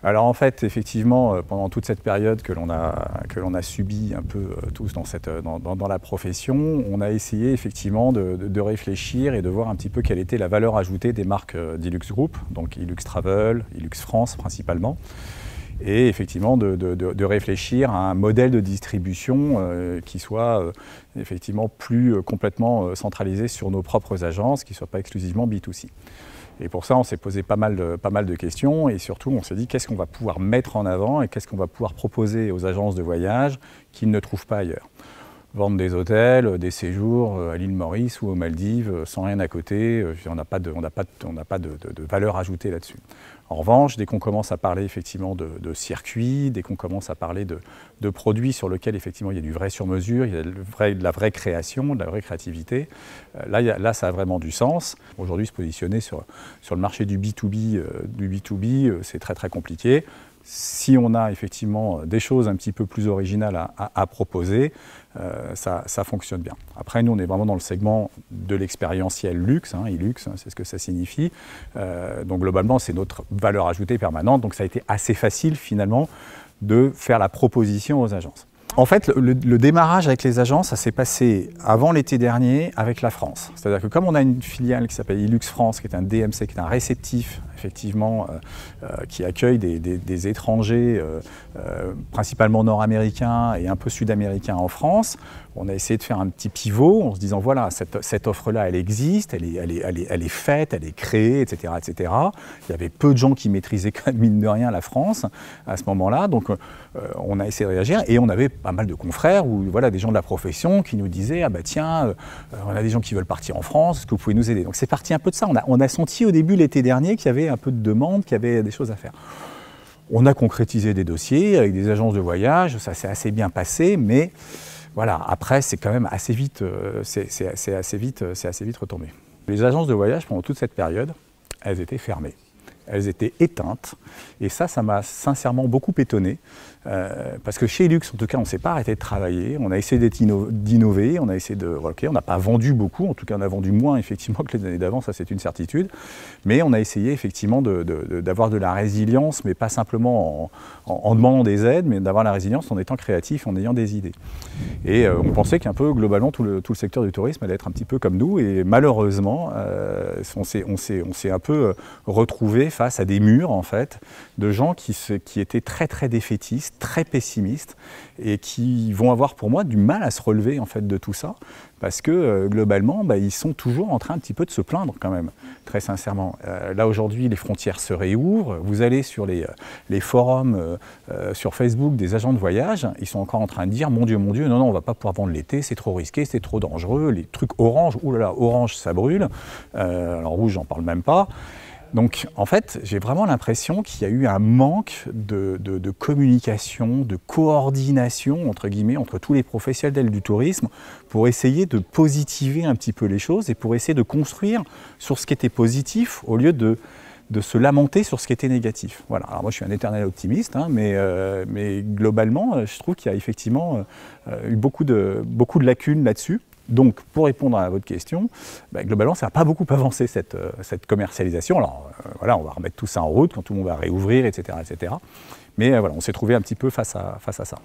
Alors en fait, effectivement, pendant toute cette période que l'on a subi un peu tous dans la profession, on a essayé effectivement de réfléchir et de voir un petit peu quelle était la valeur ajoutée des marques d'Ilux Group, donc Ilux Travel, Ilux France principalement, et effectivement de réfléchir à un modèle de distribution qui soit effectivement plus complètement centralisé sur nos propres agences, qui ne soit pas exclusivement B2C. Et pour ça, on s'est posé pas mal de questions et surtout, on s'est dit qu'est-ce qu'on va pouvoir mettre en avant et qu'est-ce qu'on va pouvoir proposer aux agences de voyage qu'ils ne trouvent pas ailleurs. Vendre des hôtels, des séjours à l'île Maurice ou aux Maldives sans rien à côté, on n'a pas de valeur ajoutée là-dessus. En revanche, dès qu'on commence à parler effectivement de circuits, dès qu'on commence à parler de produits sur lesquels effectivement il y a du vrai sur-mesure, il y a de la vraie création, de la vraie créativité, là ça a vraiment du sens. Aujourd'hui, se positionner sur le marché du B2B, c'est très compliqué. Si on a effectivement des choses un petit peu plus originales à proposer, ça fonctionne bien. Après, nous, on est vraiment dans le segment de l'expérientiel luxe, Ilux, c'est ce que ça signifie. Donc globalement, c'est notre valeur ajoutée permanente. Donc ça a été assez facile finalement de faire la proposition aux agences. En fait, le démarrage avec les agences, ça s'est passé avant l'été dernier avec la France. C'est-à-dire que comme on a une filiale qui s'appelle Ilux France, qui est un DMC, qui est un réceptif, effectivement, qui accueille des étrangers, principalement nord-américains et un peu sud-américains en France, on a essayé de faire un petit pivot en se disant, voilà, cette offre-là, elle existe, elle est faite, elle est créée, etc., etc. Il y avait peu de gens qui maîtrisaient quand même, mine de rien, la France à ce moment-là. Donc, on a essayé de réagir et on avait pas mal de confrères ou voilà, des gens de la profession qui nous disaient « Ah bah tiens, on a des gens qui veulent partir en France, est-ce que vous pouvez nous aider ?» Donc c'est parti un peu de ça. On a senti au début l'été dernier qu'il y avait un peu de demande, qu'il y avait des choses à faire. On a concrétisé des dossiers avec des agences de voyage, ça s'est assez bien passé, mais voilà, après c'est quand même assez vite, c'est assez vite retombé. Les agences de voyage pendant toute cette période, elles étaient fermées. Elles étaient éteintes et ça m'a sincèrement beaucoup étonné parce que chez Ilux, en tout cas, on ne s'est pas arrêté de travailler, on a essayé d'innover, on a essayé on n'a pas vendu beaucoup, en tout cas on a vendu moins effectivement que les années d'avant, ça c'est une certitude, mais on a essayé effectivement d'avoir de la résilience, mais pas simplement en demandant des aides, mais d'avoir la résilience en étant créatif, en ayant des idées. Et on pensait qu'un peu globalement tout le secteur du tourisme allait être un petit peu comme nous et malheureusement on s'est un peu retrouvé face à des murs en fait de gens qui étaient très défaitistes, très pessimistes et qui vont avoir pour moi du mal à se relever en fait de tout ça parce que globalement ils sont toujours en train un petit peu de se plaindre quand même, très sincèrement. Là aujourd'hui les frontières se réouvrent, vous allez sur les forums sur Facebook des agents de voyage, ils sont encore en train de dire mon Dieu, non, on va pas pouvoir vendre l'été, c'est trop risqué, c'est trop dangereux, les trucs orange, oulala, orange ça brûle, alors rouge j'en parle même pas. Donc en fait, j'ai vraiment l'impression qu'il y a eu un manque de communication, de coordination entre guillemets entre tous les professionnels du tourisme pour essayer de positiver un petit peu les choses et pour essayer de construire sur ce qui était positif au lieu de se lamenter sur ce qui était négatif. Voilà. Alors moi je suis un éternel optimiste, mais globalement je trouve qu'il y a effectivement eu beaucoup de lacunes là-dessus. Donc, pour répondre à votre question, globalement, ça n'a pas beaucoup avancé cette commercialisation. Alors, voilà, on va remettre tout ça en route quand tout le monde va réouvrir, etc. etc. Mais voilà, on s'est trouvé un petit peu face à ça.